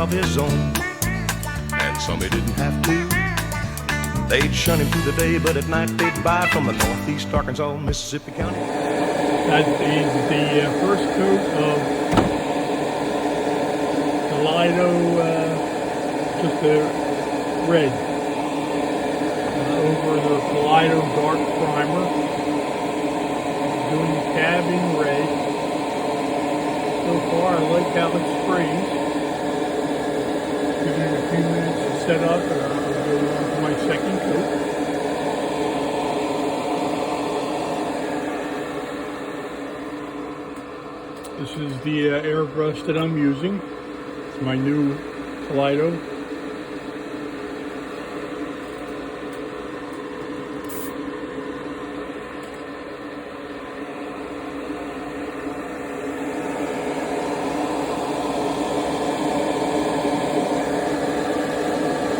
of his own. And some he didn't have to. They'd shun him through the day, but at night they'd buy from the northeast Arkansas, Mississippi County. That is the first coat of Kaleido, just a red, over the Kaleido dark primer. Doing the cab in red. So far, I like how it sprays. Give it a few minutes to set up, and I'll go on to my second coat. This is the airbrush that I'm using. It's my new Kaleido.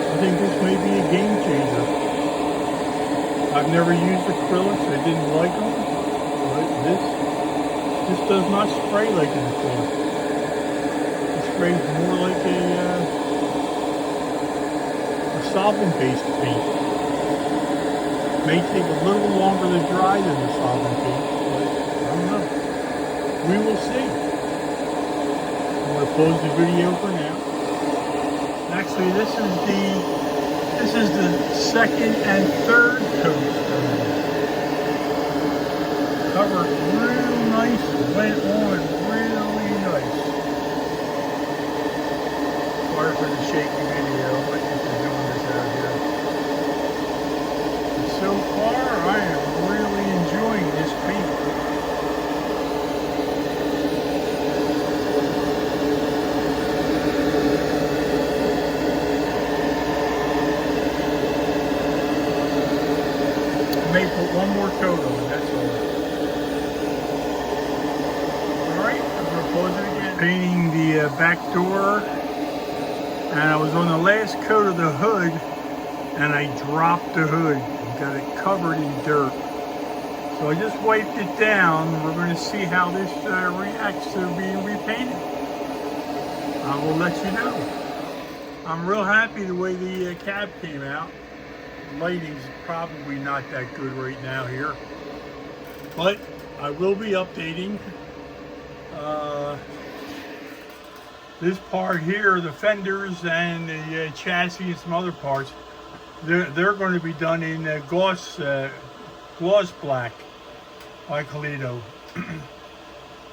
I think this may be a game changer. I've never used acrylics. I didn't like them, but this does not spray like an acrylic. It sprays more like a solvent-based paint. May take a little longer to dry than the solvent paint, but I don't know. We will see. I'm going to close the video for now. Actually, this is the second and third coat. Covered real nice, went on really nice. Sorry for the shaky video, but I'm doing this out here. And so far, I am really enjoying this paint. May put one more coat on, that's all. Alright, I'm going to close it again. Painting the back door, and I was on the last coat of the hood, and I dropped the hood and got it covered in dirt. So I just wiped it down. We're going to see how this reacts to being repainted. I will let you know. I'm real happy the way the cab came out. Lighting's probably not that good right now here, but I will be updating this part here, the fenders and the chassis and some other parts. They're going to be done in gloss black by Kaleido.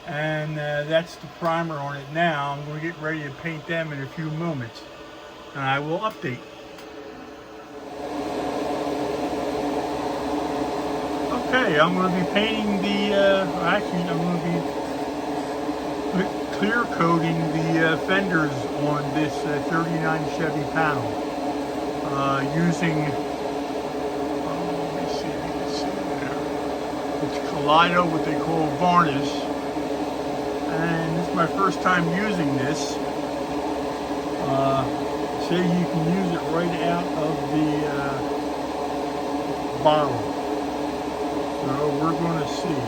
And that's the primer on it now. I'm going to get ready to paint them in a few moments, and I will update. Okay, I'm going to be painting actually I'm going to be clear coating the fenders on this 39 Chevy panel using, let me see if you can see it there. It's Kaleido, what they call varnish, and this is my first time using this. So you can use it right out of the bottle. So we're going to see.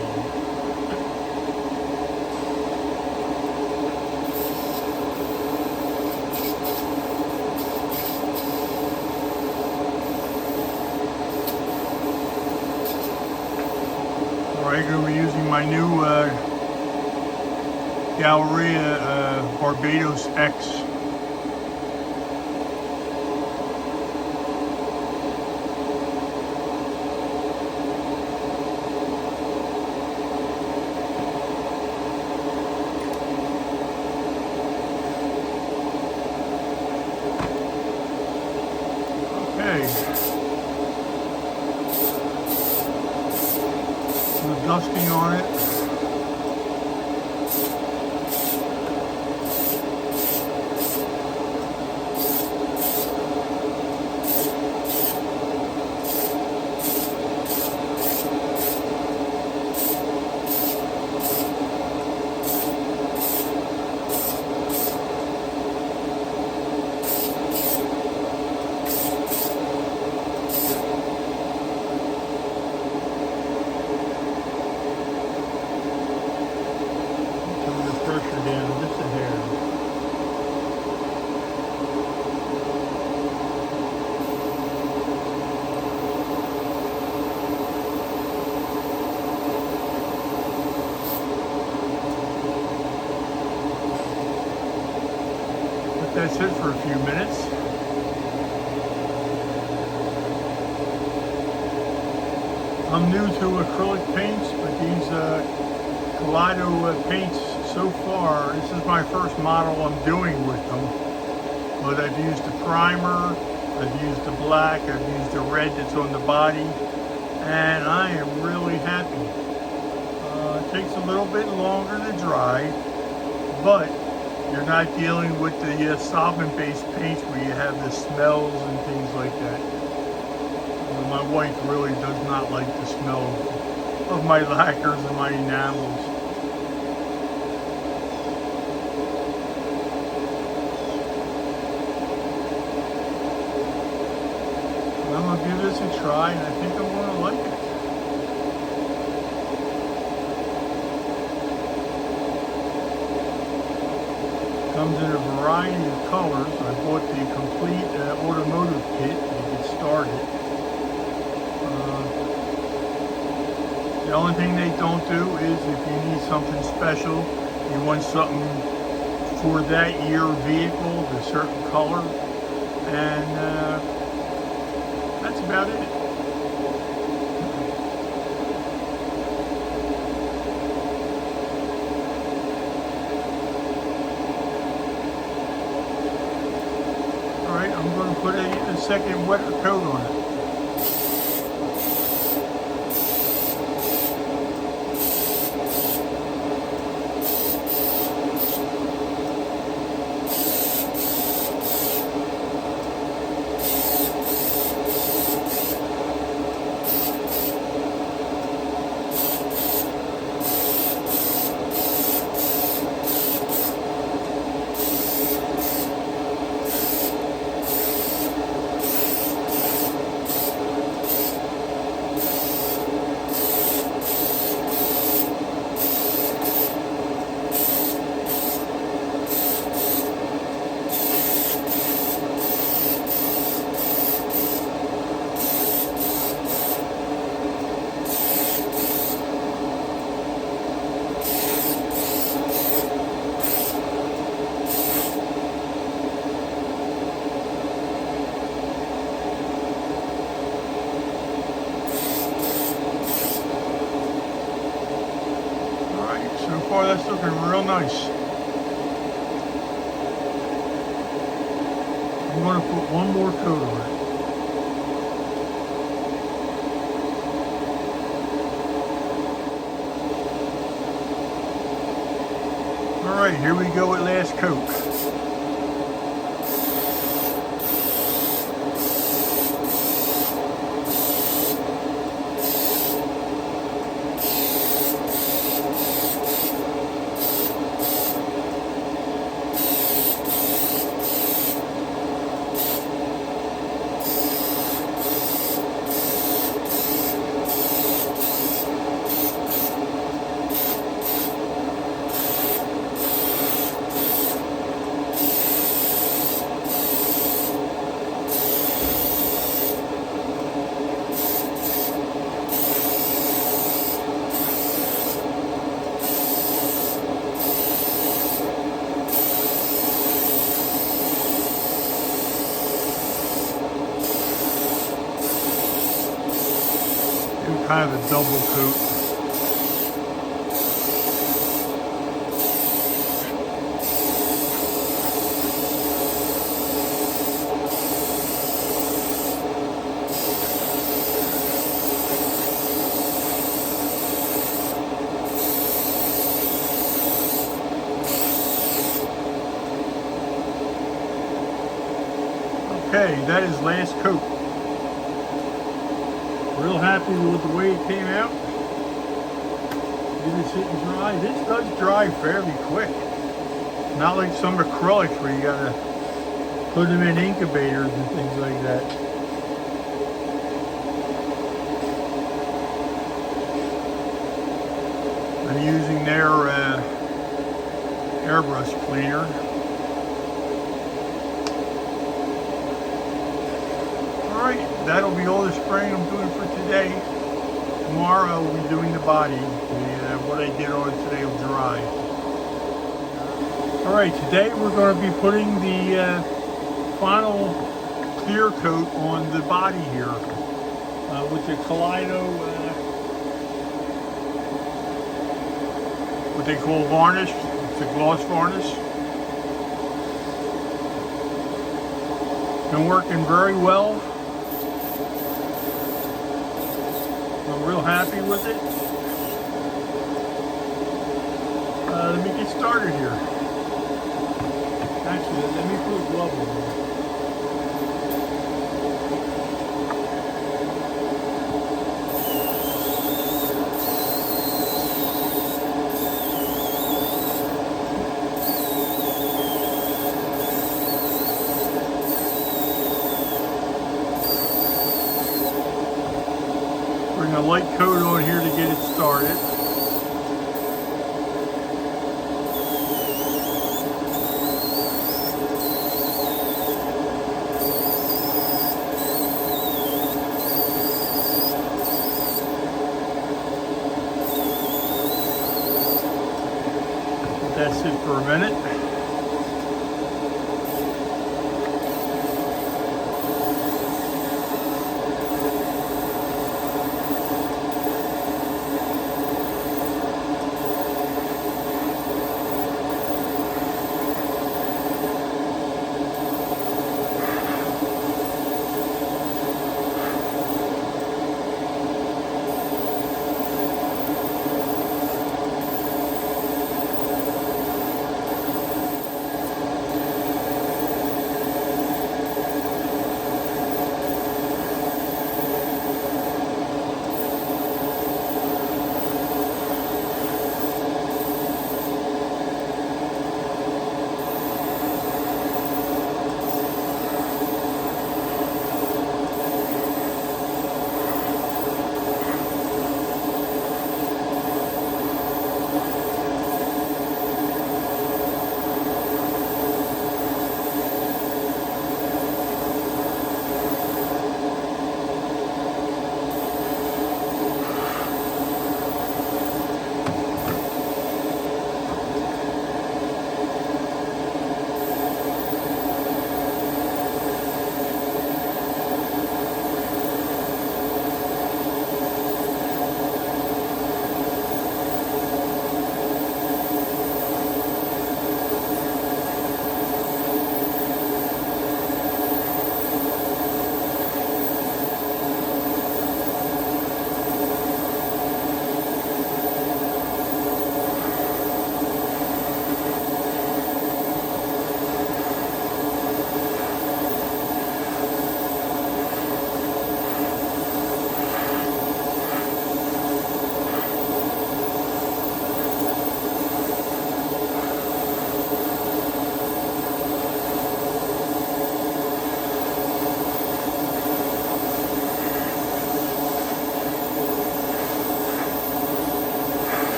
Alright, going to be using my new Galleria Barbados X. The dusting on it. that's it for a few minutes. I'm new to acrylic paints, but these Kaleido paints so far, this is my first model I'm doing with them. But I've used the primer, I've used the black, I've used the red that's on the body, and I am really happy. It takes a little bit longer to dry, but you're not dealing with the solvent-based paints where you have the smells and things like that. My wife really does not like the smell of my lacquers and my enamels. I'm going to give this a try, and I think I'm going to like it. Comes in a variety of colors. I bought the complete automotive kit to get started. The only thing they don't do is if you need something special, you want something for that year vehicle, the certain color, and that's about it. Alright, I'm going to put a second wetter coat on it. So far, that's looking real nice. I'm going to put one more coat on it. All right, here we go with last coat. Kind of a double coat. Okay, that is last coat. Real happy with the way it came out. Let it sit and dry. This does dry fairly quick. Not like some acrylics where you gotta put them in incubators and things like that. I'm using their airbrush cleaner. Alright, that'll be all the spraying I'm doing for today. Tomorrow I'll be doing the body. What I did on it today will dry. Alright, today we're going to be putting the final clear coat on the body here with the Kaleido, what they call varnish. It's a gloss varnish. Been working very well. I'm real happy with it. Let me get started here. Actually, let me put a glove on. Bring a light coat on here to get it started. That's it for a minute.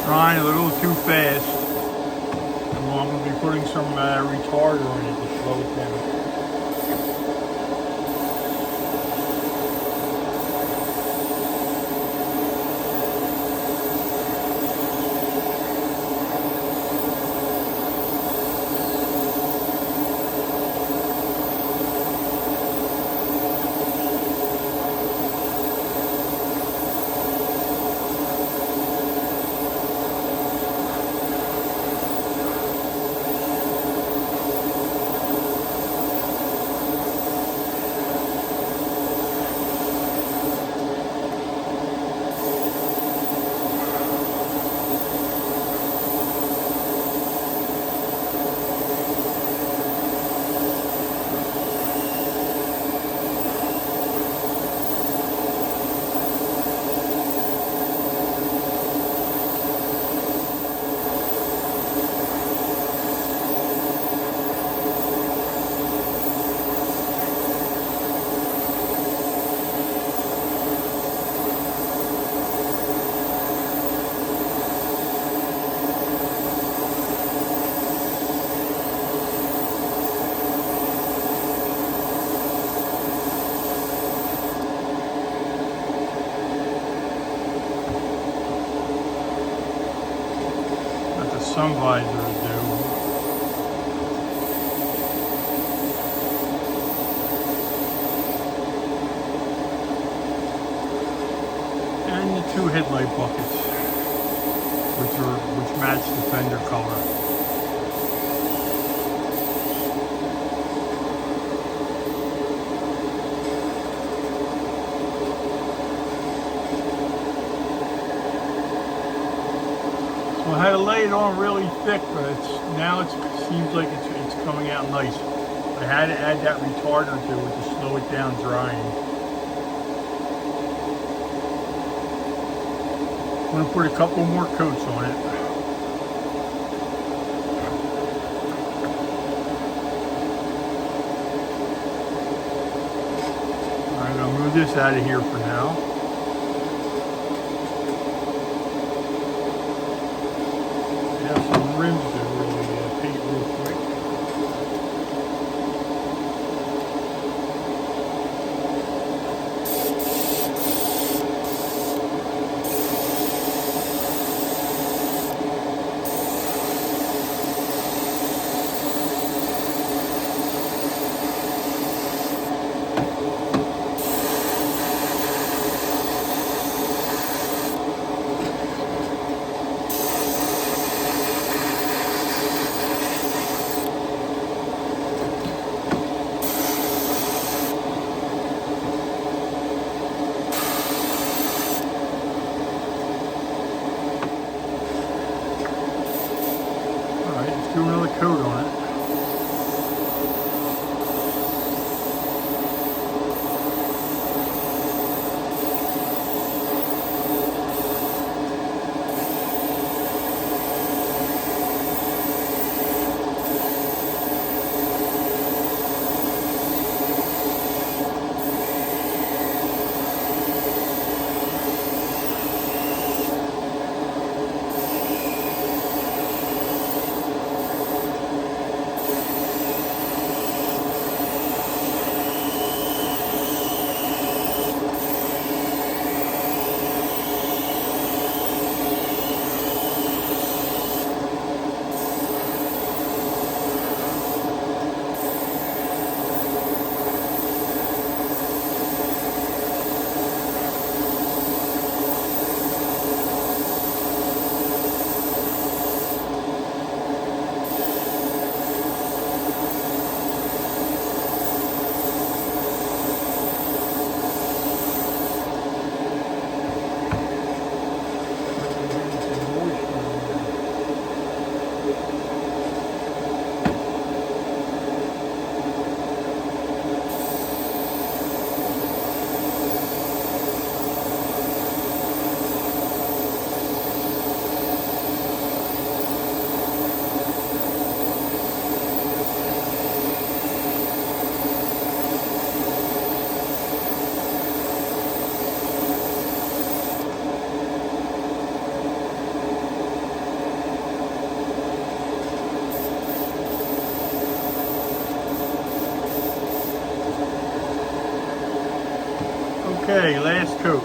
Trying a little too fast. Well, I'm going to be putting some retarder on it to slow it down. sun visor to do. And the two headlight buckets, which match the fender color. So I had to lay it on really thick, but it seems like it's coming out nice. I had to add that retarder to it to slow it down drying. I'm going to put a couple more coats on it. I'm going to move this out of here for now. I have some rims to really paint real quick. Do another coat on it. Okay, last coat.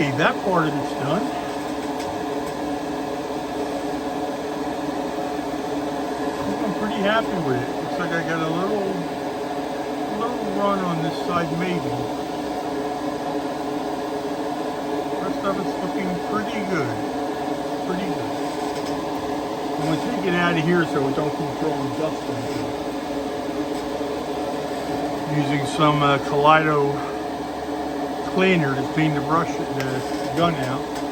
Okay, that part of it's done. I'm pretty happy with it. Looks like I got a little run on this side maybe. Rest of it's looking pretty good. Pretty good. I'm going to take it out of here so it don't keep throwing dust into it. Using some Kaleido cleaner to clean the gun out.